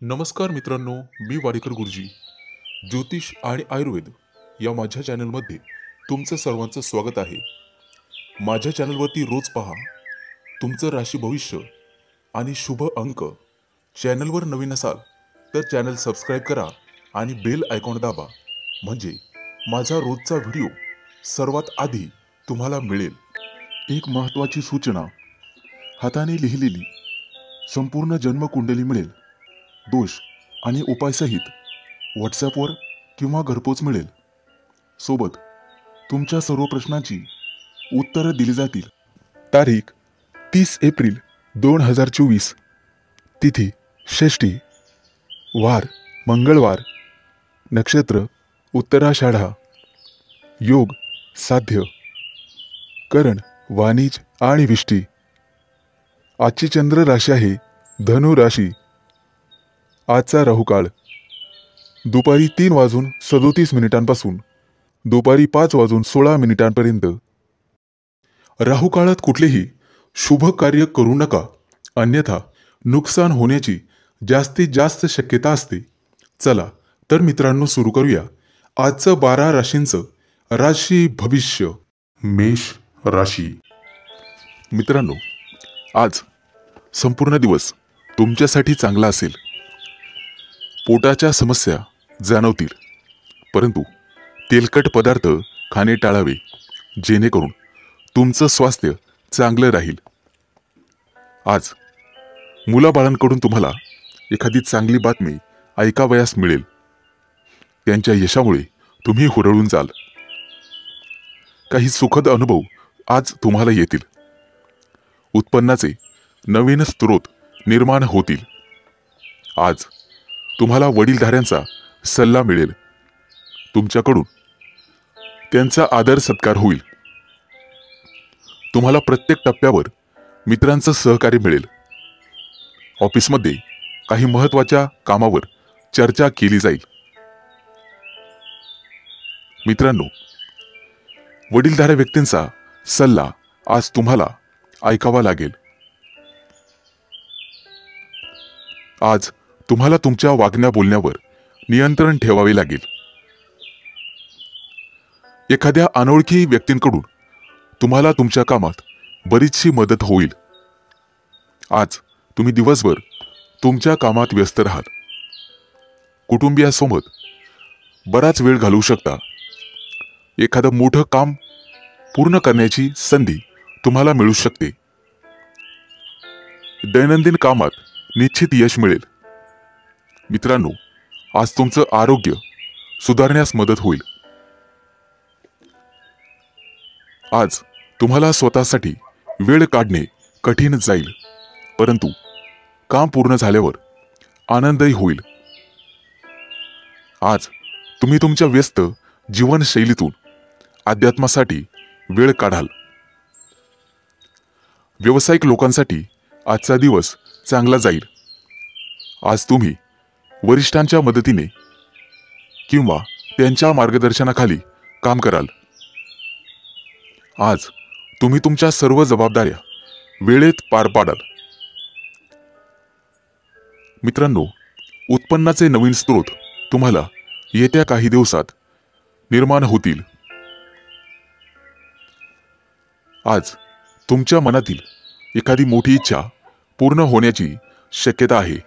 नमस्कार मित्रांनो, मी वाडेकर गुरुजी. ज्योतिष आणि आयुर्वेद या माझ्या चॅनलमध्ये तुमचं सर्वांचं स्वागत आहे. माझ्या चॅनलवरती रोज पहा तुमचं राशी भविष्य आणि शुभ अंक. चॅनलवर नवीन असाल तर चॅनल सबस्क्राईब करा आणि बेल आयकॉन दाबा, म्हणजे माझा रोजचा व्हिडिओ सर्वात आधी तुम्हाला मिळेल. एक महत्त्वाची सूचना: हाताने लिहिलेली संपूर्ण जन्मकुंडली मिळेल. दोष आणि उपायसहित व्हॉट्सॲपवर किंवा घरपोच मिळेल. सोबत तुमच्या सर्व प्रश्नांची उत्तरं दिली जातील. तारीख 30 एप्रिल 2024. तिथी षष्ठी, वार मंगळवार, नक्षत्र उत्तराषाढा, योग साध्य, करण वाणिज आणि विष्टी. आजची चंद्र राशी आहे धनु राशी. आजचा राहुकाळ दुपारी 3:37 पासून दुपारी 5:16 राहुकाळात कुठलेही शुभ कार्य करू नका, अन्यथा नुकसान होण्याची जास्तीत जास्त शक्यता असते. चला तर मित्रांनो, सुरू करूया आजचं 12 राशींचं राशी भविष्य. मेष राशी. मित्रांनो, आज संपूर्ण दिवस तुमच्यासाठी चांगला असेल. पोटाच्या समस्या जाणवतील, परंतु तेलकट पदार्थ खाणे टाळावे, जेणेकरून तुमचं स्वास्थ्य चांगलं राहील. आज मुलाबाळांकडून तुम्हाला एखादी चांगली बातमी ऐकावयास मिळेल. त्यांच्या यशामुळे तुम्ही हुरळून जाल. काही सुखद अनुभव आज तुम्हाला येतील. उत्पन्नाचे नवीन स्रोत निर्माण होतील. आज तुम्हाला वडीलधाऱ्यांचा सल्ला मिळेल. तुमच्याकडून त्यांचा आदर सत्कार होईल. तुम्हाला प्रत्येक टप्प्यावर मित्रांचं सहकार्य मिळेल. ऑफिसमध्ये काही महत्त्वाच्या कामावर चर्चा केली जाईल. मित्रांनो, वडीलधाऱ्या व्यक्तींचा सल्ला आज तुम्हाला ऐकावा लागेल. आज तुम्हाला तुमच्या वागण्या बोलण्यावर नियंत्रण ठेवावे लागेल. एखाद्या अनोळखी व्यक्तींकडून तुम्हाला तुमच्या कामात बरीचशी मदत होईल. आज तुम्ही दिवसभर तुमच्या कामात व्यस्त राहाल. कुटुंबियासोबत बराच वेळ घालवू शकता. एखादं मोठं काम पूर्ण करण्याची संधी तुम्हाला मिळू शकते. दैनंदिन कामात निश्चित यश मिळेल. मित्रांनो, आज तुमचं आरोग्य सुधारण्यास मदत होईल. आज तुम्हाला स्वतःसाठी वेळ काढणे कठीण जाईल, परंतु काम पूर्ण झाल्यावर आनंदही होईल. आज तुम्ही तुमच्या व्यस्त जीवनशैलीतून अध्यात्मासाठी वेळ काढाल. व्यावसायिक लोकांसाठी आजचा दिवस चांगला जाईल. आज तुम्ही वरिष्ठांच्या मदतीने किंवा त्यांच्या मार्गदर्शनाखाली काम कराल. आज तुम्ही तुमच्या सर्व जबाबदाऱ्या वेळेत पार पाडाल. मित्रांनो, उत्पन्नाचे नवीन स्रोत तुम्हाला येत्या काही दिवसात निर्माण होतील. आज तुमच्या मनातील एखादी मोठी इच्छा पूर्ण होण्याची शक्यता आहे.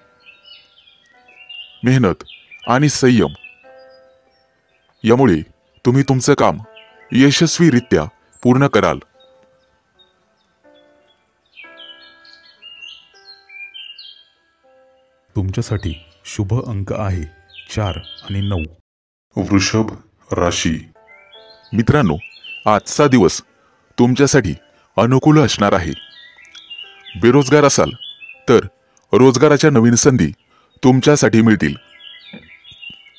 मेहनत आणि संयम यामुळे तुम्ही तुमचं काम यशस्वीरित्या पूर्ण कराल. तुमच्यासाठी शुभ अंक आहे 4 आणि 9. वृषभ राशी. मित्रांनो, आजचा दिवस तुमच्यासाठी अनुकूल असणार आहे. बेरोजगार असाल तर रोजगाराच्या नवीन संधी तुमच्यासाठी मिळतील.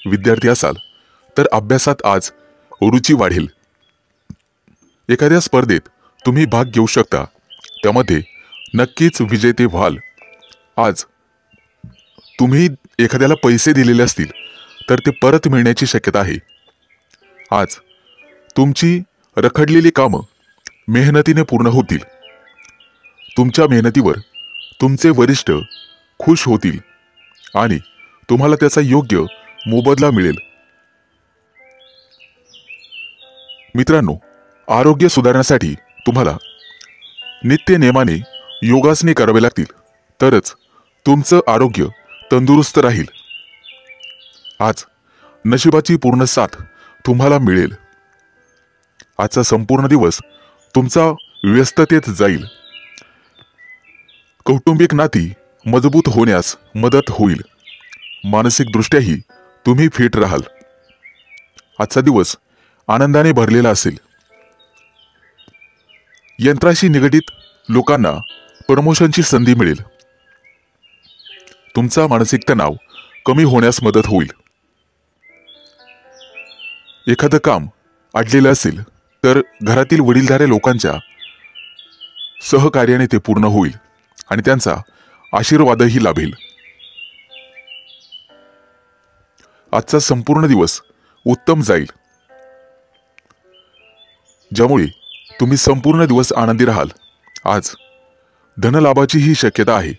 विद्यार्थी असाल तर अभ्यासात आज रुची वाढेल. एखाद्या स्पर्धेत तुम्ही भाग घेऊ शकता, त्यामध्ये नक्कीच विजेते व्हाल. आज तुम्ही एखाद्याला पैसे दिलेले असतील तर ते परत मिळण्याची शक्यता आहे. आज तुमची रखडलेली कामं मेहनतीने पूर्ण होतील. तुमच्या मेहनतीवर तुमचे वरिष्ठ खुश होतील आणि तुम्हाला त्याचा योग्य मोबदला मिळेल. मित्रांनो, आरोग्य सुधारण्यासाठी तुम्हाला नित्य नेमाने योगासने करावे लागतील, तरच तुमचं आरोग्य तंदुरुस्त राहील. आज नशिबाची पूर्ण साथ तुम्हाला मिळेल. आजचा संपूर्ण दिवस तुमचा व्यस्ततेत जाईल. कौटुंबिक नाती मजबूत होण्यास मदत होईल. मानसिकदृष्ट्याही तुम्ही फिट राहाल. आजचा दिवस आनंदाने भरलेला असेल. यंत्राशी निगडित लोकांना प्रमोशनची संधी मिळेल. तुमचा मानसिक तणाव कमी होण्यास मदत होईल. एखादं काम अडलेलं असेल तर घरातील वडीलधाऱ्या लोकांच्या सहकार्याने ते पूर्ण होईल आणि त्यांचा आशीर्वादही लाभेल. आजचा संपूर्ण दिवस उत्तम जाईल, ज्यामुळे तुम्ही संपूर्ण दिवस आनंदी राहाल. आज धनलाभाचीही शक्यता आहे.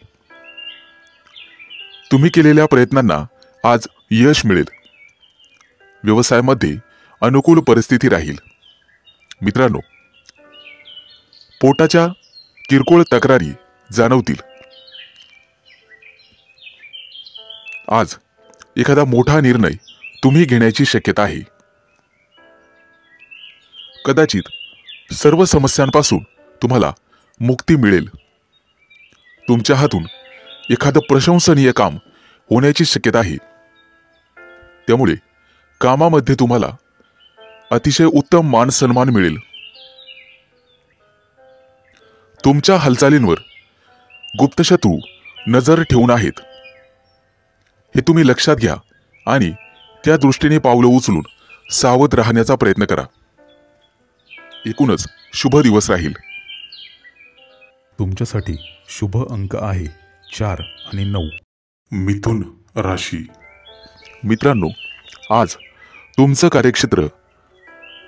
तुम्ही केलेल्या प्रयत्नांना आज यश मिळेल. व्यवसायामध्ये अनुकूल परिस्थिती राहील. मित्रांनो, पोटाच्या किरकोळ तक्रारी जाणवतील. आज एखादा मोठा निर्णय तुम्ही घेण्याची शक्यता आहे. कदाचित सर्व समस्यांपासून तुम्हाला मुक्ती मिळेल. तुमच्या हातून एखादं प्रशंसनीय काम होण्याची शक्यता आहे. त्यामुळे कामामध्ये तुम्हाला अतिशय उत्तम मान सन्मान मिळेल. तुमच्या हालचालींवर गुप्तशत्रू नजर ठेवून आहेत, हे तुम्ही लक्षात घ्या आणि त्या दृष्टीने पावलं उचलून सावध राहण्याचा प्रयत्न करा. एकूणच शुभ दिवस राहील. तुमच्यासाठी शुभ अंक आहे 4 आणि 9. मिथुन राशी. मित्रांनो, आज तुमचं कार्यक्षेत्र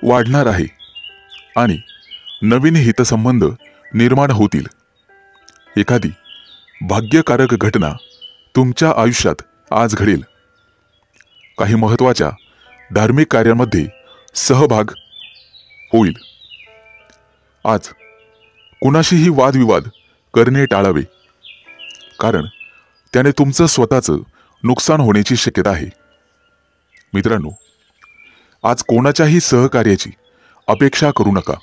वाढणार आहे आणि नवीन हितसंबंध निर्माण होतील. एखादी भाग्यकारक घटना तुमच्या आयुष्यात आज घडेल. काही महत्त्वाच्या धार्मिक कार्यांमध्ये सहभाग होईल. आज कुणाशीही वादविवाद करणे टाळावे, कारण त्याने तुमचं स्वतःचं नुकसान होण्याची शक्यता आहे. मित्रांनो, आज कोणाच्याही सहकार्याची अपेक्षा करू नका.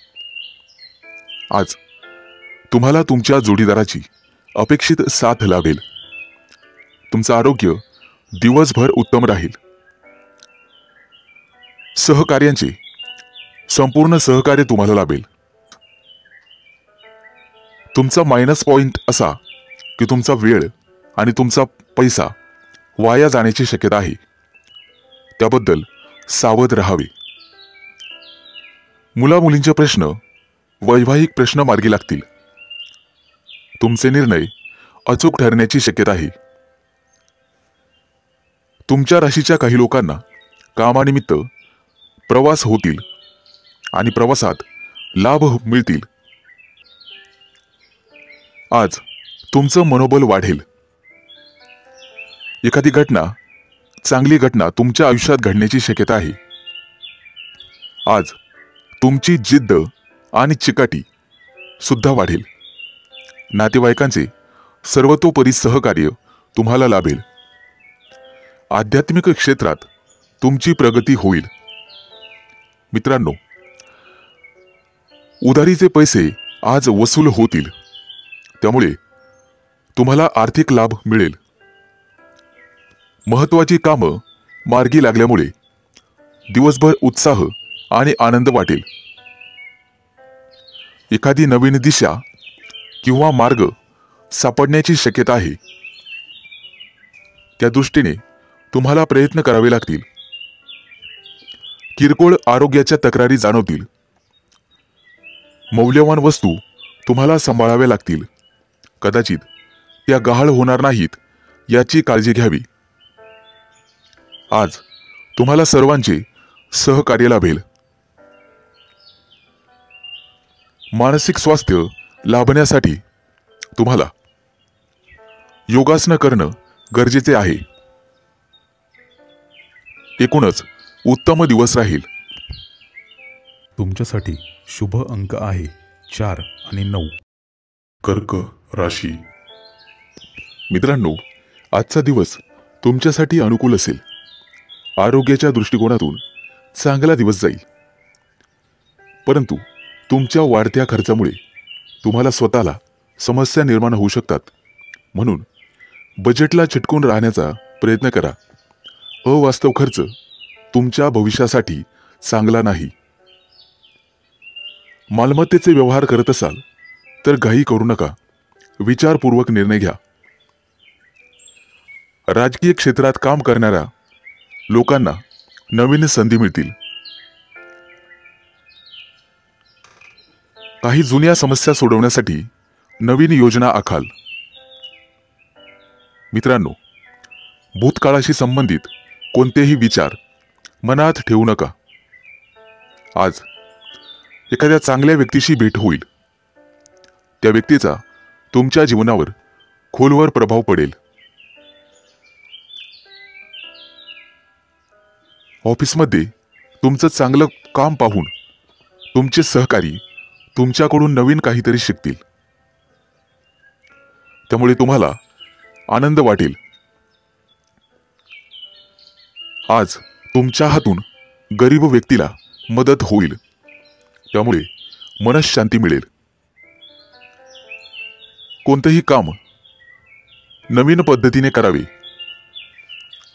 आज तुम्हाला तुमच्या जोडीदाराची अपेक्षित साथ लाभेल. तुमचं आरोग्य दिवसभर उत्तम राहील. सहकार्यांचे संपूर्ण सहकार्य तुम्हाला लाभेल. तुमचा मायनस पॉइंट असा की तुमचा वेळ आणि तुमचा पैसा वाया जाण्याची शक्यता आहे. त्याबद्दल सावध राहावे. मुलामुलींचे प्रश्न वैवाहिक प्रश्न मार्गी लागतील. तुमचे निर्णय अचूक ठरण्याची शक्यता आहे. तुमच्या राशीच्या काही लोकांना कामानिमित्त प्रवास होतील आणि प्रवासात लाभ मिळतील. आज तुमचं मनोबल वाढेल. एखादी चांगली घटना तुमच्या आयुष्यात घडण्याची शक्यता आहे. आज तुमची जिद्द आणि चिकाटी सुद्धा वाढेल. नातेवाईकांचे सर्वतोपरी सहकार्य तुम्हाला लाभेल. आध्यात्मिक क्षेत्रात तुमची प्रगती होईल. मित्रांनो, उधारीचे पैसे आज वसूल होतील. त्यामुळे तुम्हाला आर्थिक लाभ मिळेल. महत्त्वाची कामं मार्गी लागल्यामुळे दिवसभर उत्साह आणि आनंद वाटेल. एखादी नवीन दिशा किंवा मार्ग सापडण्याची शक्यता आहे. त्या दृष्टीने तुम्हाला प्रयत्न करावे लागतील. किरकोळ आरोग्याच्या तक्रारी जाणवतील. मौल्यवान वस्तू तुम्हाला सांभाळाव्या लागतील. कदाचित त्या गहाळ होणार नाहीत याची काळजी घ्यावी. आज तुम्हाला सर्वांचे सहकार्य लाभेल. मानसिक स्वास्थ्य लाभण्यासाठी तुम्हाला योगासनं करणं गरजेचे आहे. एकूणच उत्तम दिवस राहील. तुमच्यासाठी शुभ अंक आहे 4 आणि 9. कर्क राशी. मित्रांनो, आजचा दिवस तुमच्यासाठी अनुकूल असेल. आरोग्याच्या दृष्टिकोनातून चांगला दिवस जाईल. परंतु तुमच्या वाढत्या खर्चामुळे तुम्हाला स्वतःला समस्या निर्माण होऊ शकतात. म्हणून बजेटला चिटकून राहण्याचा प्रयत्न करा. अवास्तव खर्च तुमच्या भविष्यासाठी चांगला नाही. मालमत्तेचे व्यवहार करत असाल तर घाई करू नका. विचारपूर्वक निर्णय घ्या. राजकीय क्षेत्रात काम करणाऱ्या लोकांना नवीन संधी मिळतील. काही जुन्या समस्या सोडवण्यासाठी नवीन योजना आखाल. मित्रांनो, भूतकाळाशी संबंधित कोणतेही विचार मनात ठेवू नका. आज एखाद्या चांगल्या व्यक्तीशी भेट होईल. त्या व्यक्तीचा तुमच्या जीवनावर खोलवर प्रभाव पडेल. ऑफिसमध्ये तुमचं चांगलं काम पाहून तुमचे सहकारी तुमच्याकडून नवीन काहीतरी शिकतील. त्यामुळे तुम्हाला आनंद वाटेल. आज तुमच्या हातून गरीब व्यक्तीला मदत होईल. त्यामुळे मनःशांती मिळेल. कोणतेही काम नवीन पद्धतीने करावे.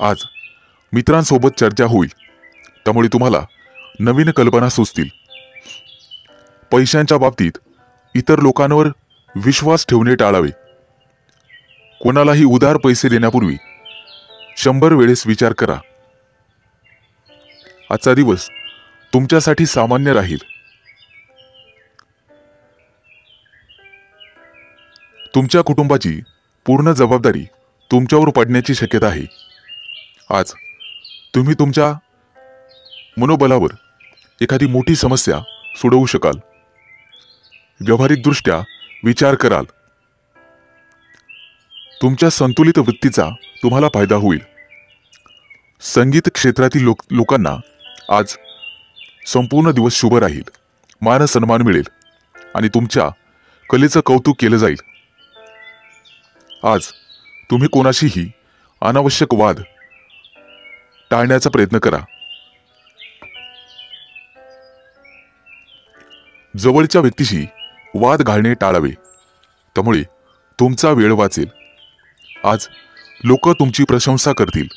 आज मित्रांसोबत चर्चा होईल. त्यामुळे तुम्हाला नवीन कल्पना सुचतील. पैशांच्या बाबतीत इतर लोकांवर विश्वास ठेवणे टाळावे. कोणालाही उधार पैसे देण्यापूर्वी 100 वेळेस विचार करा. आजचा दिवस तुमच्यासाठी सामान्य राहील. तुमच्या कुटुंबाची पूर्ण जबाबदारी तुमच्यावर पडण्याची शक्यता आहे. आज तुम्ही तुमच्या मनोबलावर एखादी मोठी समस्या सोडवू शकाल. व्यावहारिकदृष्ट्या विचार कराल. तुमच्या संतुलित वृत्तीचा तुम्हाला फायदा होईल. संगीत क्षेत्रातील लोकांना आज संपूर्ण दिवस शुभ राहील. मान सन्मान मिळेल आणि तुमच्या कलेचं कौतुक केलं जाईल. आज तुम्ही कोणाशीही अनावश्यक वाद टाळण्याचा प्रयत्न करा. जवळच्या व्यक्तीशी वाद घालणे टाळावे. त्यामुळे तुमचा वेळ वाचेल. आज लोक तुमची प्रशंसा करतील.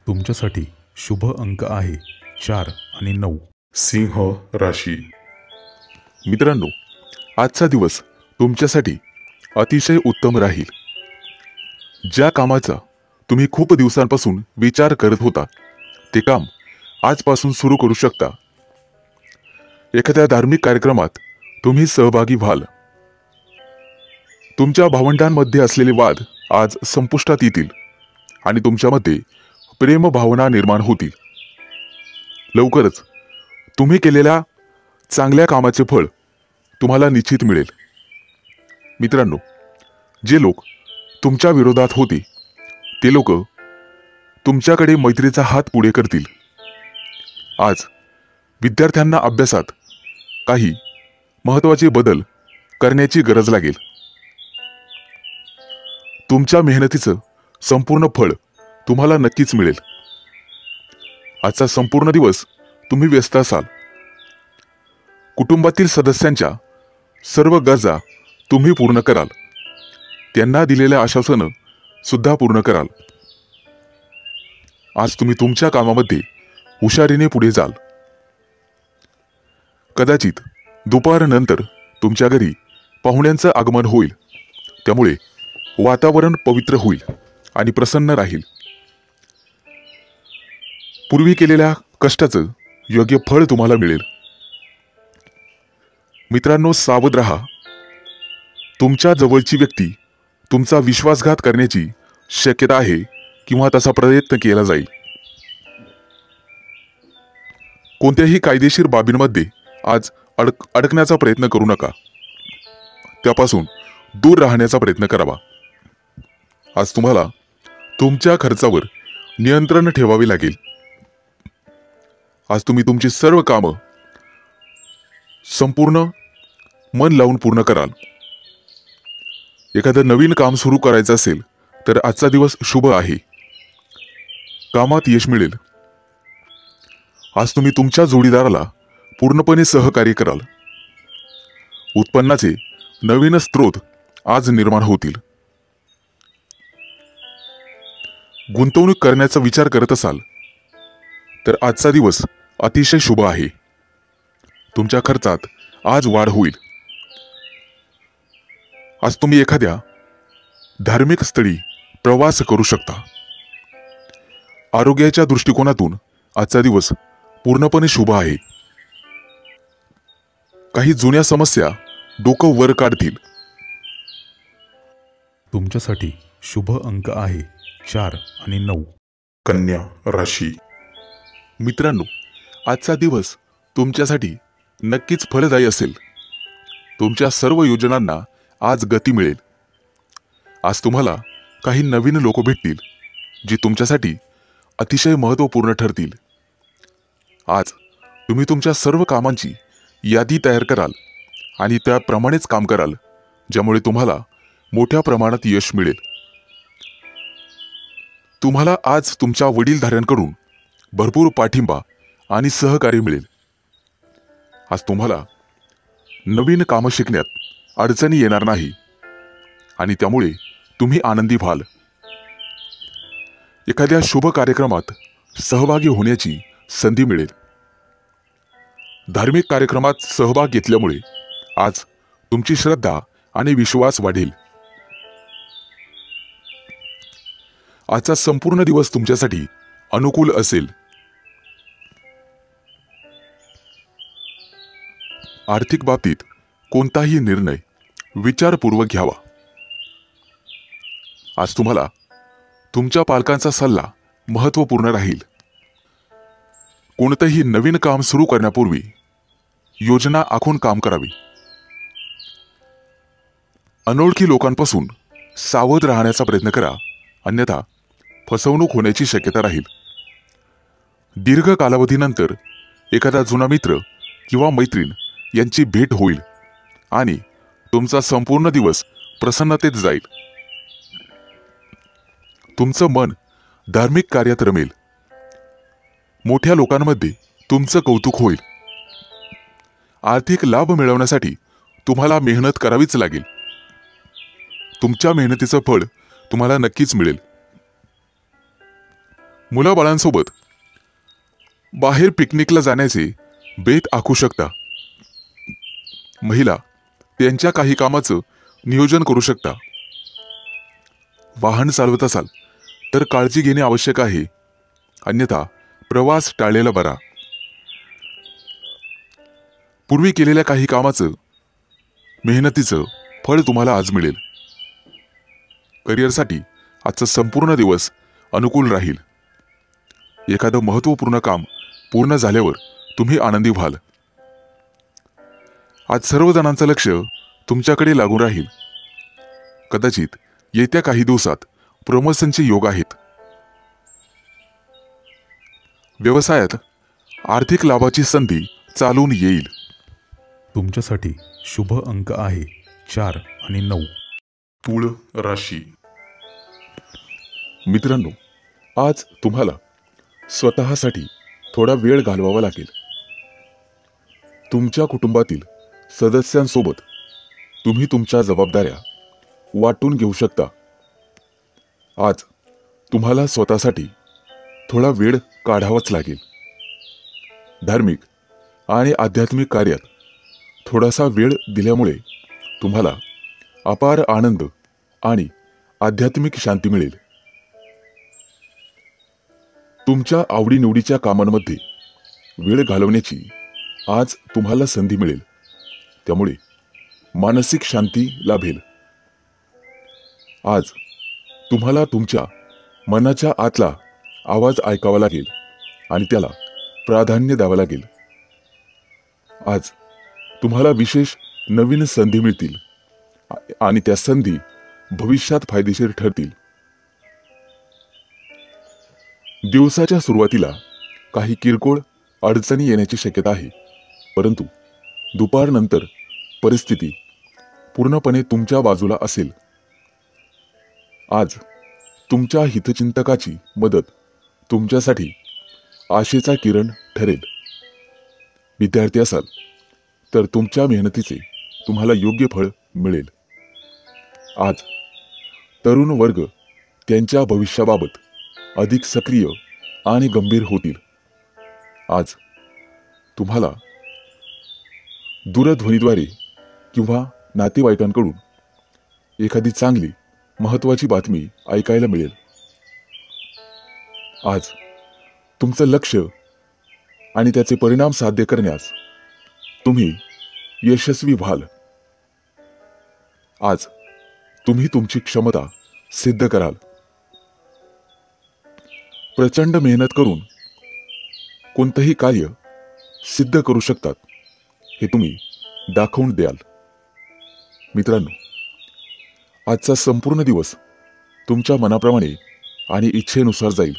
तुमच्यासाठी शुभ अंक आहे 4 आणि 9. सिंह राशी. मित्रांनो, आजचा दिवस तुमच्यासाठी अतिशय उत्तम राहील. ज्या कामाचा तुम्ही खूप दिवसांपासून विचार करत होता ते काम आजपासून सुरू करू शकता. एखाद्या धार्मिक कार्यक्रमात तुम्ही सहभागी व्हाल. तुमच्या भावंडांमध्ये असलेले वाद आज संपुष्टात येतील आणि तुमच्यामध्ये प्रेम भावना निर्माण होतील. लवकरच तुम्ही केलेल्या चांगल्या कामाचे फळ तुम्हाला निश्चित मिळेल. मित्रांनो, जे लोक तुमच्या विरोधात होते ते लोक तुमच्याकडे मैत्रीचा हात पुढे करतील. आज विद्यार्थ्यांना अभ्यासात काही महत्त्वाचे बदल करण्याची गरज लागेल. तुमच्या मेहनतीचं संपूर्ण फळ तुम्हाला नक्कीच मिळेल. आजचा संपूर्ण दिवस तुम्ही व्यस्त असाल. कुटुंबातील सदस्यांच्या सर्व गरजा तुम्ही पूर्ण कराल. त्यांना दिलेल्या आश्वासनं सुद्धा पूर्ण कराल. आज तुम्ही तुमच्या कामामध्ये हुशारीने पुढे जाल. कदाचित दुपारनंतर तुमच्या घरी पाहुण्यांचं आगमन होईल. त्यामुळे वातावरण पवित्र होईल आणि प्रसन्न राहील. पूर्वी केलेल्या कष्टाचं योग्य फळ तुम्हाला मिळेल. मित्रांनो, सावध राहा. तुमच्या जवळची व्यक्ती तुमचा विश्वासघात करण्याची शक्यता आहे किंवा तसा प्रयत्न केला जाईल. कोणत्याही कायदेशीर बाबींमध्ये आज अडकण्याचा प्रयत्न करू नका. त्यापासून दूर राहण्याचा प्रयत्न करावा. आज तुम्हाला तुमच्या खर्चावर नियंत्रण ठेवावे लागेल. आज तुम्ही तुमची सर्व कामं संपूर्ण मन लावून पूर्ण कराल. एखादं नवीन काम सुरू करायचं असेल तर आजचा दिवस शुभ आहे. कामात यश मिळेल. आज तुम्ही तुमच्या जोडीदाराला पूर्णपणे सहकार्य कराल. उत्पन्नाचे नवीन स्रोत आज निर्माण होतील. गुंतवणूक करण्याचा विचार करत असाल तर आजचा दिवस अतिशय शुभ आहे. तुमच्या खर्चात आज वाढ होईल. आज तुम्ही एखाद्या धार्मिक स्थळी प्रवास करू शकता. आरोग्याच्या दृष्टिकोनातून आजचा दिवस पूर्णपणे शुभ आहे. काही जुन्या समस्या डोकं वर काढतील. तुमच्यासाठी शुभ अंक आहे 4 आणि 9. कन्या राशी. मित्रांनो, आजचा दिवस तुमच्यासाठी नक्कीच फलदायी असेल. तुमच्या सर्व योजनांना आज गती मिळेल. आज तुम्हाला काही नवीन लोक भेटतील जी तुमच्यासाठी अतिशय महत्त्वपूर्ण ठरतील. आज तुम्ही तुमच्या सर्व कामांची यादी तयार कराल आणि त्याप्रमाणेच काम कराल, ज्यामुळे तुम्हाला मोठ्या प्रमाणात यश मिळेल. तुम्हाला आज तुमच्या वडीलधाऱ्यांकडून भरपूर पाठिंबा आणि सहकार्य मिळेल. आज तुम्हाला नवीन कामं शिकण्यात अडचणी येणार नाही आणि त्यामुळे तुम्ही आनंदी व्हाल. एखाद्या शुभ कार्यक्रमात सहभागी होण्याची संधी मिळेल. धार्मिक कार्यक्रमात सहभाग घेतल्यामुळे आज तुमची श्रद्धा आणि विश्वास वाढेल. आजचा संपूर्ण दिवस तुमच्यासाठी अनुकूल असेल. आर्थिक बाबतीत कोणताही निर्णय विचारपूर्वक घ्यावा. आज तुम्हाला तुमच्या पालकांचा सल्ला महत्त्वपूर्ण राहील. कोणतंही नवीन काम सुरू करण्यापूर्वी योजना आखून काम करावी. अनोळखी लोकांपासून सावध राहण्याचा प्रयत्न करा, अन्यथा फसवणूक होण्याची शक्यता राहील. दीर्घ कालावधीनंतर एखादा जुना मित्र किंवा मैत्रीण यांची भेट होईल आणि तुमचा संपूर्ण दिवस प्रसन्नतेत जाईल. तुमचं मन धार्मिक कार्यात रमेल. मोठ्या लोकांमध्ये तुमचं कौतुक होईल. आर्थिक लाभ मिळवण्यासाठी तुम्हाला मेहनत करावीच लागेल. तुमच्या मेहनतीचं फळ तुम्हाला नक्कीच मिळेल. मुलाबाळांसोबत बाहेर पिकनिकला जाण्याचे बेत आखू शकता. महिला त्यांच्या काही कामाचं नियोजन करू शकता. वाहन चालवत असाल तर काळजी घेणे आवश्यक आहे, अन्यथा प्रवास टाळलेला बरा. पूर्वी केलेल्या काही कामाचं मेहनतीचं फळ तुम्हाला आज मिळेल. करिअरसाठी आजचा संपूर्ण दिवस अनुकूल राहील. एखादं महत्त्वपूर्ण काम पूर्ण झाल्यावर तुम्ही आनंदी व्हाल. आज सर्व जणांचं लक्ष तुमच्याकडे लागून राहील. कदाचित येत्या काही दिवसात प्रमोशनचे योग आहेत. व्यवसायात आर्थिक लाभाची संधी चालून येईल. तुमच्यासाठी शुभ अंक आहे 4 आणि 9. तुळ राशी. मित्रांनो, आज तुम्हाला स्वतःसाठी थोडा वेळ घालवावा लागेल. तुमच्या कुटुंबातील सदस्यांसोबत तुम्ही तुमच्या जबाबदाऱ्या वाटून घेऊ शकता. आज तुम्हाला स्वतःसाठी थोडा वेळ काढावाच लागेल. धार्मिक आणि आध्यात्मिक कार्यात थोडासा वेळ दिल्यामुळे तुम्हाला अपार आनंद आणि आध्यात्मिक शांती मिळेल. तुमच्या आवडीनिवडीच्या कामांमध्ये वेळ घालवण्याची आज तुम्हाला संधी मिळेल. त्यामुळे मानसिक शांती लाभेल. आज तुम्हाला तुमच्या मनाच्या आतला आवाज ऐकावा लागेल आणि त्याला प्राधान्य द्यावं लागेल. आज तुम्हाला विशेष नवीन संधी मिळतील आणि त्या संधी भविष्यात फायदेशीर ठरतील. दिवसाच्या सुरुवातीला काही किरकोळ अडचणी येण्याची शक्यता आहे, परंतु दुपारनंतर परिस्थिती पूर्णपणे तुमच्या बाजूला असेल. आज तुमच्या हितचिंतकाची मदत तुमच्यासाठी आशेचा किरण ठरेल. विद्यार्थी असाल तर तुमच्या मेहनतीचे तुम्हाला योग्य फळ मिळेल. आज तरुण वर्ग त्यांच्या भविष्याबाबत अधिक सक्रिय आणि गंभीर होतील. आज तुम्हाला दूरध्वनीद्वारे किंवा नातेवाईकांकडून एखादी चांगली महत्त्वाची बातमी ऐकायला मिळेल. आज तुमचं लक्ष आणि त्याचे परिणाम साध्य करण्यास तुम्ही यशस्वी व्हाल. आज तुम्ही तुमची क्षमता सिद्ध कराल. प्रचंड मेहनत करून कोणतंही कार्य सिद्ध करू शकतात हे तुम्ही दाखवून द्याल. मित्रांनो, आजचा संपूर्ण दिवस तुमच्या मनाप्रमाणे आणि इच्छेनुसार जाईल,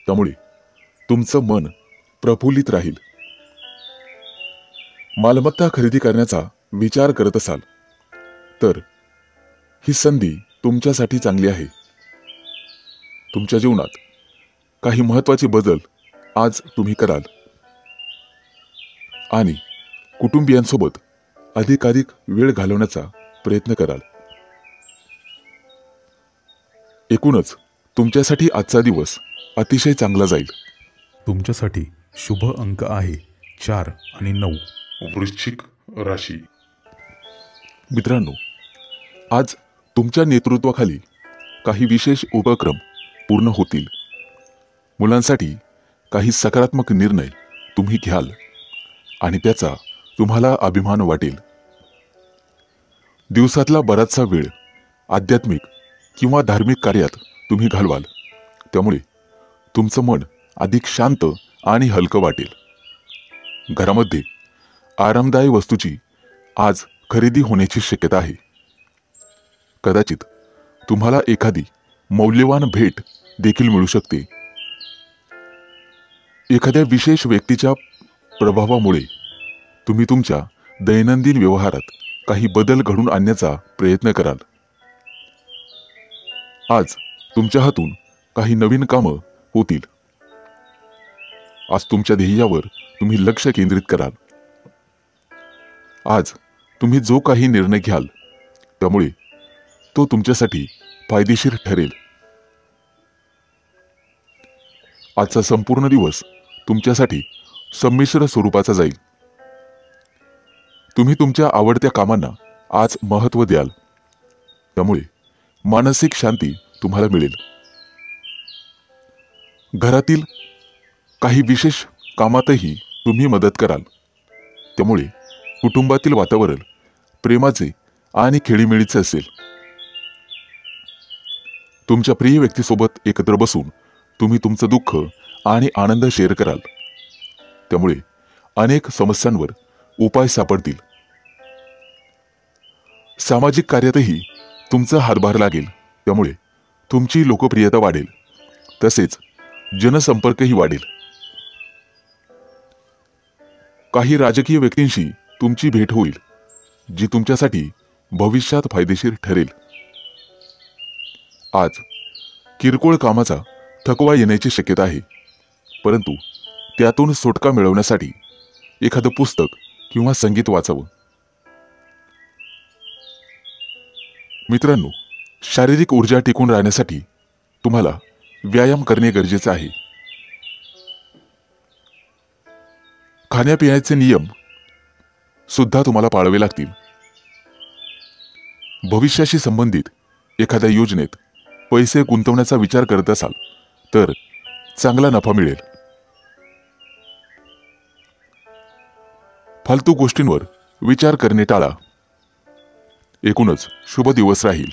त्यामुळे तुमचं मन प्रफुल्लित राहील. मालमत्ता खरेदी करण्याचा विचार करत असाल तर ही संधी तुमच्यासाठी चांगली आहे. तुमच्या जीवनात काही महत्त्वाचे बदल आज तुम्ही कराल आणि कुटुंबियांसोबत अधिकाधिक वेळ घालवण्याचा प्रयत्न कराल. एकूणच तुमच्यासाठी आजचा दिवस अतिशय चांगला जाईल. तुमच्यासाठी शुभ अंक आहे 4 आणि 9. वृश्चिक राशी. मित्रांनो, आज तुमच्या नेतृत्वाखाली काही विशेष उपक्रम पूर्ण होतील. मुलांसाठी काही सकारात्मक निर्णय तुम्ही घ्याल आणि त्याचा तुम्हाला अभिमान वाटेल. दिवसातला बराचसा वेळ आध्यात्मिक किंवा धार्मिक कार्यात तुम्ही घालवाल, त्यामुळे तुमचं मन अधिक शांत आणि हलकं वाटेल. घरामध्ये आरामदायी वस्तूची आज खरेदी होण्याची शक्यता आहे. कदाचित तुम्हाला एखादी मौल्यवान भेट देखील मिळू शकते. एखाद्या विशेष व्यक्तीच्या प्रभावामुळे तुम्ही तुमच्या दैनंदिन व्यवहारात काही बदल घडवून आणण्याचा प्रयत्न कराल. आज तुमच्या हातून काही नवीन कामं होतील. आज तुमच्या ध्येयावर तुम्ही लक्ष केंद्रित कराल. आज तुम्ही जो काही निर्णय घ्याल त्यामुळे तो तुमच्यासाठी फायदेशीर ठरेल. आजचा संपूर्ण दिवस तुमच्यासाठी संमिश्र स्वरूपाचा जाईल. तुम्ही तुमच्या आवडत्या कामांना आज महत्त्व द्याल, त्यामुळे मानसिक शांती तुम्हाला मिळेल. घरातील काही विशेष कामातही तुम्ही मदत कराल, त्यामुळे कुटुंबातील वातावरण प्रेमाचे आणि खेळीमेळीचे असेल. तुमच्या प्रिय व्यक्तीसोबत एकत्र बसून तुम्ही तुमचं दुःख आणि आनंद शेअर कराल, त्यामुळे अनेक समस्यांवर उपाय सापडतील. सामाजिक कार्यातही तुमचा हातभार लागेल, त्यामुळे तुमची लोकप्रियता वाढेल, तसेच जनसंपर्कही वाढेल. काही राजकीय व्यक्तींशी तुमची भेट होईल, जी तुमच्यासाठी भविष्यात फायदेशीर ठरेल. आज किरकोळ कामाचा थकवा येण्याची शक्यता आहे, परंतु त्यातून सुटका मिळवण्यासाठी एखादं पुस्तक किंवा संगीत वाचावं. मित्रांनो, शारीरिक ऊर्जा टिकून राहण्यासाठी तुम्हाला व्यायाम करणे गरजेचे आहे. खाण्यापिण्याचे नियम सुद्धा तुम्हाला पाळावे लागतील. भविष्याशी संबंधित एखाद्या योजनेत पैसे गुंतवण्याचा विचार करत असाल तर चांगला नफा मिळेल. फालतू गोष्टींवर विचार करणे टाळा. एकूणच शुभ दिवस राहील.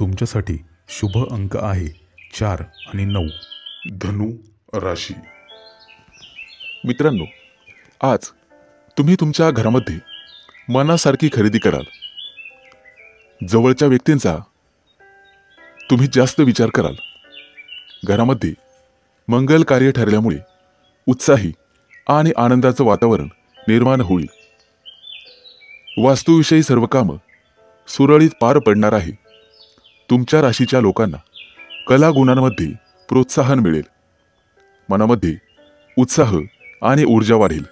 तुमच्यासाठी शुभ अंक आहे 4 आणि 9. धनु राशी. मित्रांनो, आज तुम्ही तुमच्या घरामध्ये मनासारखी खरेदी कराल. जवळच्या व्यक्तींचा तुम्ही जास्त विचार कराल. घरामध्ये मंगल कार्य ठरल्यामुळे उत्साही आणि आनंदाचं वातावरण निर्माण होईल. वास्तूविषयी सर्व कामं सुरळीत पार पडणार आहे. तुमच्या राशीच्या लोकांना कला गुणांमध्ये प्रोत्साहन मिळेल. मनामध्ये उत्साह आणि ऊर्जा वाढेल.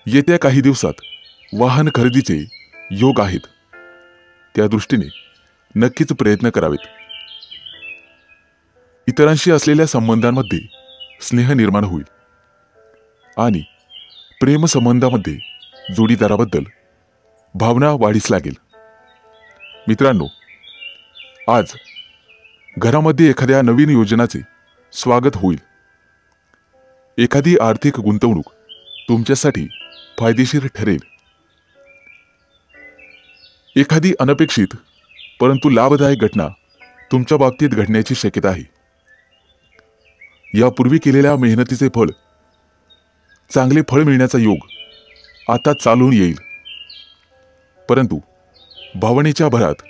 येत्या काही दिवसात वाहन खरेदीचे योग आहेत. त्या दृष्टीने नक्कीच प्रयत्न करावेत. इतरांशी असलेल्या संबंधांमध्ये स्नेह निर्माण होईल आणि प्रेम संबंधामध्ये जोडीदाराबद्दल भावना वाढीस लागेल. मित्रांनो, आज घरामध्ये एखाद्या नवीन योजनाचे स्वागत होईल. एखादी आर्थिक गुंतवणूक तुमच्यासाठी फायदेशीर ठरेल. एखादी अनपेक्षित परंतु लाभदायक घटना तुमच्या बाबतीत घडण्याची शक्यता आहे. यापूर्वी केलेल्या मेहनतीचे फळ, चांगले फळ मिळण्याचा योग आता चालून येईल. परंतु भावनेच्या भरात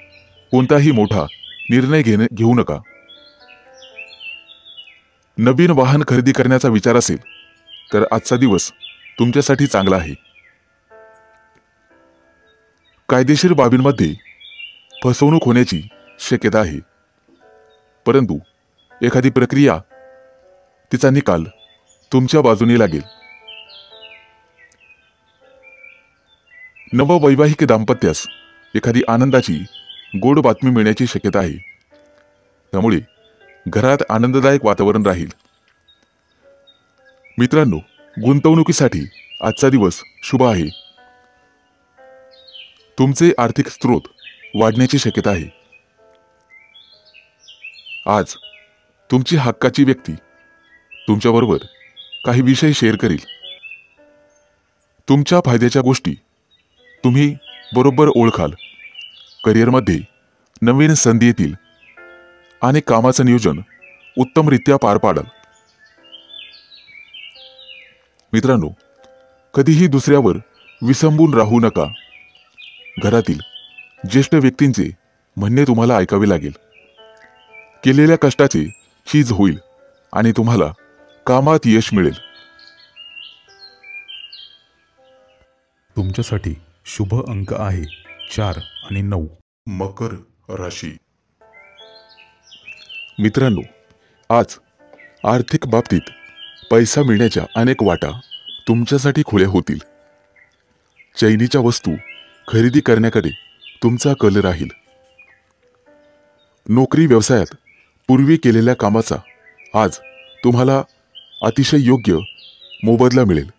कोणताही मोठा निर्णय घेऊ नका. नवीन वाहन खरेदी करण्याचा विचार असेल तर आजचा दिवस तुमच्यासाठी चांगला आहे. कायदेशीर बाबींमध्ये फसवणूक होण्याची शक्यता आहे. परंतु एखादी प्रक्रिया, तिचा निकाल तुमच्या बाजूने लागेल. नववैवाहिक दाम्पत्यास एखादी आनंदाची गोड बातमी मिळण्याची शक्यता आहे. त्यामुळे घरात आनंददायक वातावरण राहील. मित्रांनो, गुंतवणुकीसाठी आजचा दिवस शुभ आहे. तुमचे आर्थिक स्रोत वाढण्याची शक्यता आहे. आज तुमची हक्काची व्यक्ती तुमच्याबरोबर काही विषय शेअर करेल. तुमच्या फायद्याच्या गोष्टी तुम्ही बरोबर ओळखाल. करिअरमध्ये नवीन संधी येतील आणि कामाचं नियोजन उत्तमरित्या पार पाडाल. मित्रांनो, कधीही दुसऱ्यावर विसंबून राहू नका. घरातील ज्येष्ठ व्यक्तींचे म्हणणे तुम्हाला ऐकावे लागेल. केलेल्या कष्टाचे चीज होईल आणि तुम्हाला कामात यश मिळेल. तुमच्यासाठी शुभ अंक आहे 4 आणि 9. मकर राशी. मित्रांनो, आज आर्थिक बाबतीत पैसा मिळण्याच्या अनेक वाटा तुमच्यासाठी खुल्या होतील. चैनीच्या वस्तू खरेदी करण्याकडे तुमचा कल राहील. नोकरी व्यवसायात पूर्वी केलेल्या कामाचा आज तुम्हाला अतिशय योग्य मोबदला मिळेल.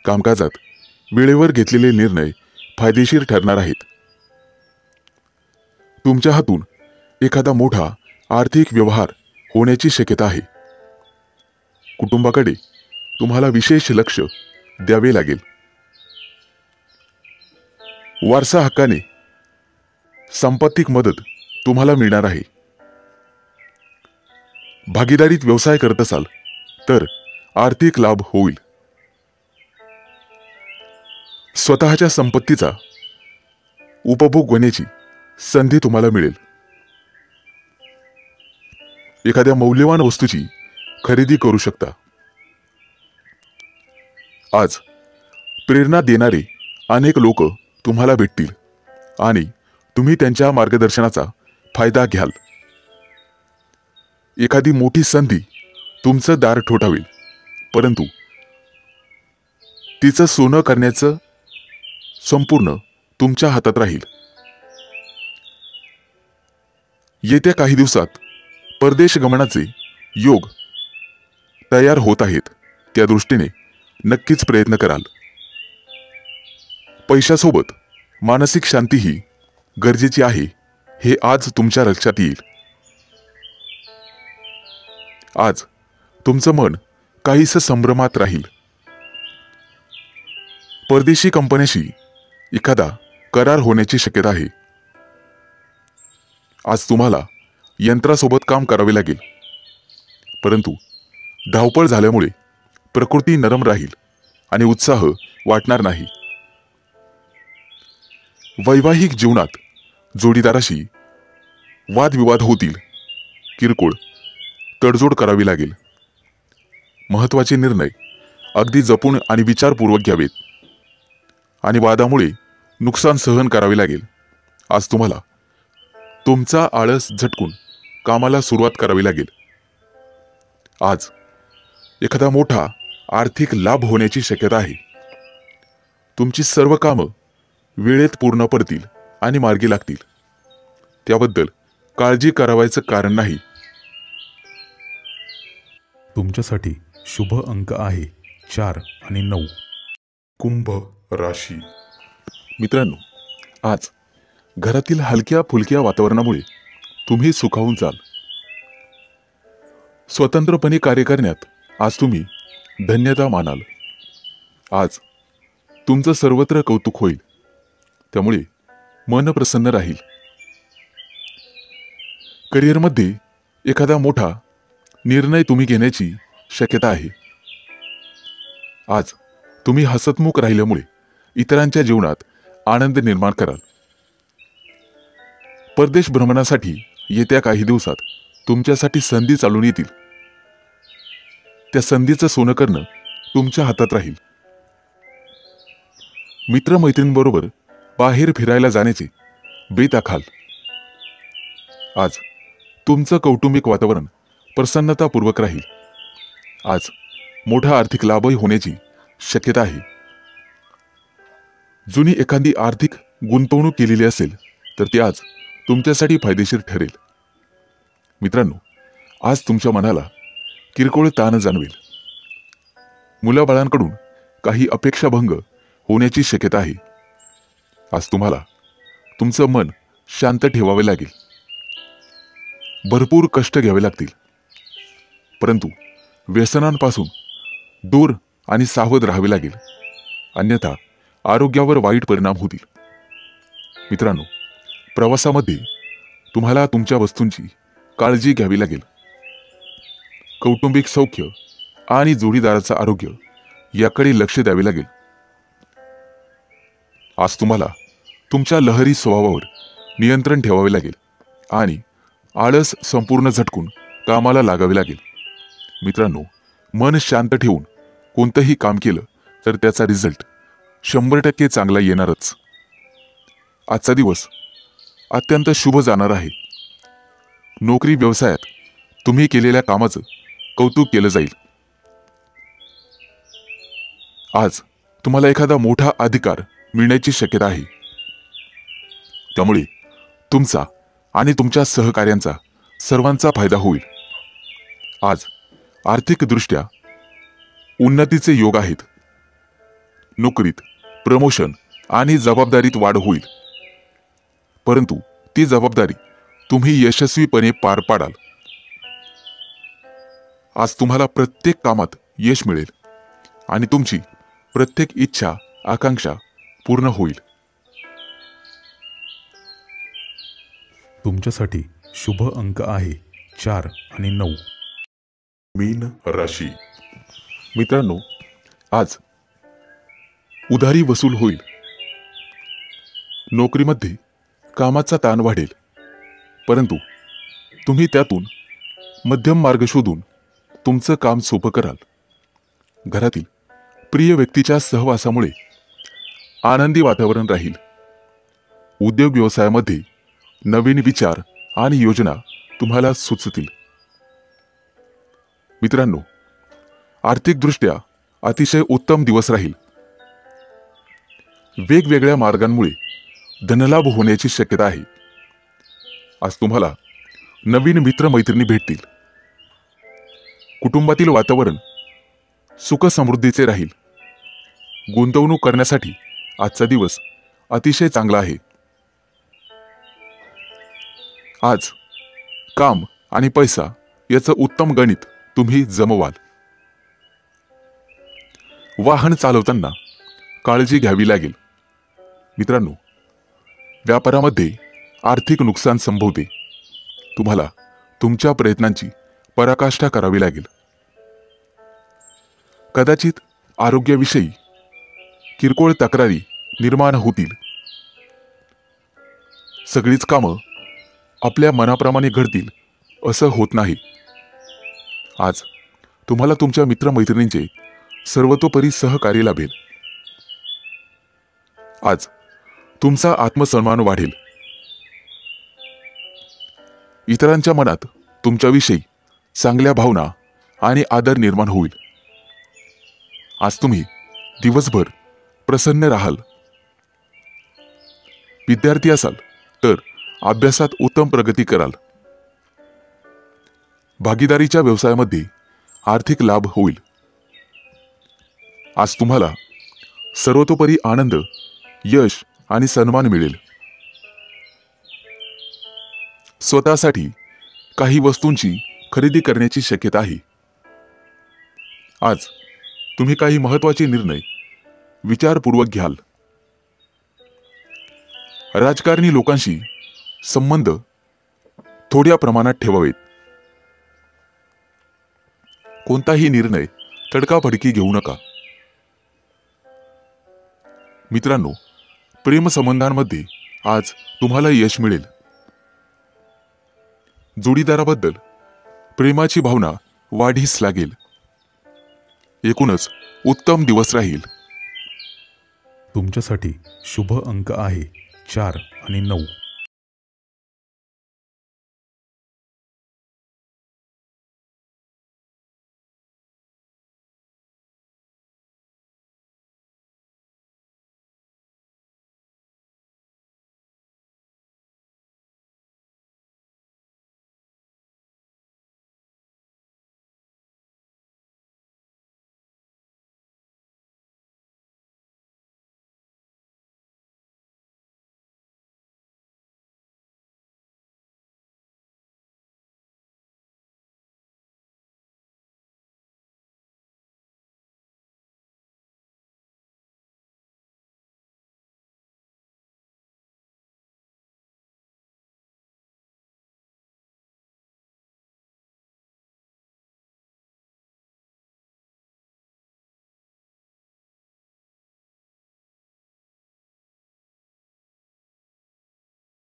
कामकाजात वेळेवर घेतलेले निर्णय फायदेशीर ठरणार आहेत. तुमच्या हातून एखादा मोठा आर्थिक व्यवहार होण्याची शक्यता आहे. कुटुंबाकडे तुम्हाला विशेष लक्ष द्यावे लागेल. वारसा हक्काने संपत्तिक मदत तुम्हाला मिळणार आहे. भागीदारीत व्यवसाय करत असाल तर आर्थिक लाभ होईल. स्वतःच्या संपत्तीचा उपभोग होण्याची संधी तुम्हाला मिळेल. एखाद्या मौल्यवान वस्तूची खरेदी करू शकता. आज प्रेरणा देणारे अनेक लोक तुम्हाला भेटतील आणि तुम्ही त्यांच्या मार्गदर्शनाचा फायदा घ्याल. एखादी मोठी संधी तुमचं दार ठोठावेल, परंतु तिचं सोनं करण्याचं संपूर्ण तुमच्या हातात राहील. येत्या काही दिवसात परदेश गमनाचे योग तयार होत आहेत. त्या दृष्टीने नक्कीच प्रयत्न कराल. पैशासोबत मानसिक शांतीही गरजेची आहे, हे आज तुमच्या लक्षात येईल. आज तुमचं मन काहीसं संभ्रमात राहील. परदेशी कंपन्याशी एखादा करार होण्याची शक्यता आहे. आज तुम्हाला यंत्रासोबत काम करावे लागेल, परंतु धावपळ झाल्यामुळे प्रकृती नरम राहील आणि उत्साह वाटणार नाही. वैवाहिक जीवनात जोडीदाराशी वादविवाद होतील, किरकोळ तडजोड करावी लागेल. महत्त्वाचे निर्णय अगदी जपून आणि विचारपूर्वक घ्यावेत आणि वादामुळे नुकसान सहन करावे लागेल. आज तुम्हाला तुमचा आळस झटकून कामाला सुरुवात करावी लागेल. आज एखादा मोठा आर्थिक लाभ होण्याची शक्यता आहे. तुमची सर्व कामं वेळेत पूर्ण पडतील आणि मार्गी लागतील. त्याबद्दल काळजी करावायचं कारण नाही. तुमच्यासाठी शुभ अंक आहे 4 आणि 9. कुंभ राशी. मित्रांनो, आज घरातील हलक्या फुलक्या वातावरणामुळे तुम्ही सुखावून जाल. स्वतंत्रपणे कार्य करण्यात आज तुम्ही धन्यता मानाल. आज तुमचं सर्वत्र कौतुक होईल, त्यामुळे मन प्रसन्न राहील. करिअरमध्ये एखादा मोठा निर्णय तुम्ही घेण्याची शक्यता आहे. आज तुम्ही हसतमुख राहिल्यामुळे इतरांच्या जीवनात आनंद निर्माण कराल. परदेश भ्रमणासाठी येत्या काही दिवसात तुमच्यासाठी संधी चालून येतील. त्या संधीचं सोनं करणं तुमच्या हातात राहील. मित्रमैत्रिणींबरोबर बाहेर फिरायला जाण्याचे बेत आखाल. आज तुमचं कौटुंबिक वातावरण प्रसन्नतापूर्वक राहील. आज मोठा आर्थिक लाभही होण्याची शक्यता आहे. जुनी एखादी आर्थिक गुंतवणूक केलेली असेल तर ती आज तुमच्यासाठी फायदेशीर ठरेल. मित्रांनो, आज तुमच्या मनाला किरकोळ ताण जाणवेल. मुलाबाळांकडून काही अपेक्षाभंग होण्याची शक्यता आहे. आज तुम्हाला तुमचं मन शांत ठेवावे लागेल. भरपूर कष्ट घ्यावे लागतील, परंतु व्यसनांपासून दूर आणि सावध राहावे लागेल, अन्यथा आरोग्यावर वाईट परिणाम होतील. मित्रांनो, प्रवासामध्ये तुम्हाला तुमच्या वस्तूंची काळजी घ्यावी लागेल. कौटुंबिक सौख्य आणि जोडीदाराचं आरोग्य याकडे लक्ष द्यावे लागेल. आज तुम्हाला तुमच्या लहरी स्वभावावर नियंत्रण ठेवावे लागेल आणि आळस संपूर्ण झटकून कामाला लागावे लागेल. मित्रांनो, मन शांत ठेवून कोणतंही काम केलं तर त्याचा रिझल्ट 100% चांगला येणारच. आजचा दिवस अत्यंत शुभ जाणार आहे. नोकरी व्यवसायात तुम्ही केलेल्या कामाचं कौतुक केलं जाईल. आज तुम्हाला एखादा मोठा अधिकार मिळण्याची शक्यता आहे. त्यामुळे तुमचा आणि तुमच्या सहकार्यांचा सर्वांचा फायदा होईल. आज आर्थिकदृष्ट्या उन्नतीचे योग आहेत. नोकरीत प्रमोशन आणि जबाबदारीत वाढ होईल, परंतु ती जबाबदारी तुम्ही यशस्वीपणे पार पाडाल. आज तुम्हाला प्रत्येक कामात यश मिळेल आणि तुमची प्रत्येक इच्छा आकांक्षा पूर्ण होईल. तुमच्यासाठी शुभ अंक आहे 4 आणि 9. मीन राशी. मित्रांनो, आज उधारी वसूल होईल. नोकरीमध्ये कामाचा ताण वाढेल, परंतु तुम्ही त्यातून मध्यम मार्ग शोधून तुमचं काम सोपं कराल. घरातील प्रिय व्यक्तीच्या सहवासामुळे आनंदी वातावरण राहील. उद्योग व्यवसायामध्ये नवीन विचार आणि योजना तुम्हाला सुचतील. मित्रांनो, आर्थिकदृष्ट्या अतिशय उत्तम दिवस राहील. वेगवेगळ्या मार्गांमुळे धनलाभ होण्याची शक्यता आहे. आज तुम्हाला नवीन मित्रमैत्रिणी भेटतील. कुटुंबातील वातावरण सुख समृद्धीचे राहील. गुंतवणूक करण्यासाठी आजचा दिवस अतिशय चांगला आहे. आज काम आणि पैसा याचं उत्तम गणित तुम्ही जमवाल. वाहन चालवताना काळजी घ्यावी लागेल. मित्रांनो, व्यापारामध्ये आर्थिक नुकसान संभवते. तुम्हाला तुमच्या प्रयत्नांची पराकाष्ठा करावी लागेल. कदाचित आरोग्याविषयी किरकोळ तक्रारी निर्माण होतील. सगळीच कामं आपल्या मनाप्रमाणे घडतील असं होत नाही. आज तुम्हाला तुमच्या मित्रमैत्रिणींचे सर्वतोपरी सहकार्य लाभेल. आज तुमचा आत्मसन्मान वाढेल. इतरांच्या मनात तुमच्याविषयी चांगल्या भावना आणि आदर निर्माण होईल. आज तुम्ही दिवसभर प्रसन्न राहाल. विद्यार्थी असाल तर अभ्यासात उत्तम प्रगती कराल. भागीदारीच्या व्यवसायामध्ये आर्थिक लाभ होईल. आज तुम्हाला सर्वतोपरी आनंद, यश आणि सन्मान मिळेल. स्वतःसाठी काही वस्तूंची खरेदी करण्याची शक्यता आहे. आज तुम्ही काही महत्त्वाचे निर्णय विचारपूर्वक घ्याल. राजकारणी लोकांशी संबंध थोड्या प्रमाणात ठेवावेत. कोणताही निर्णय तडकाफडकी घेऊ नका. मित्रांनो, प्रेमसंबंधांमध्ये आज तुम्हाला यश मिळेल. जोडीदाराबद्दल प्रेमाची भावना वाढीस लागेल. एकूणच उत्तम दिवस राहील. तुमच्यासाठी शुभ अंक आहे 4 आणि 9.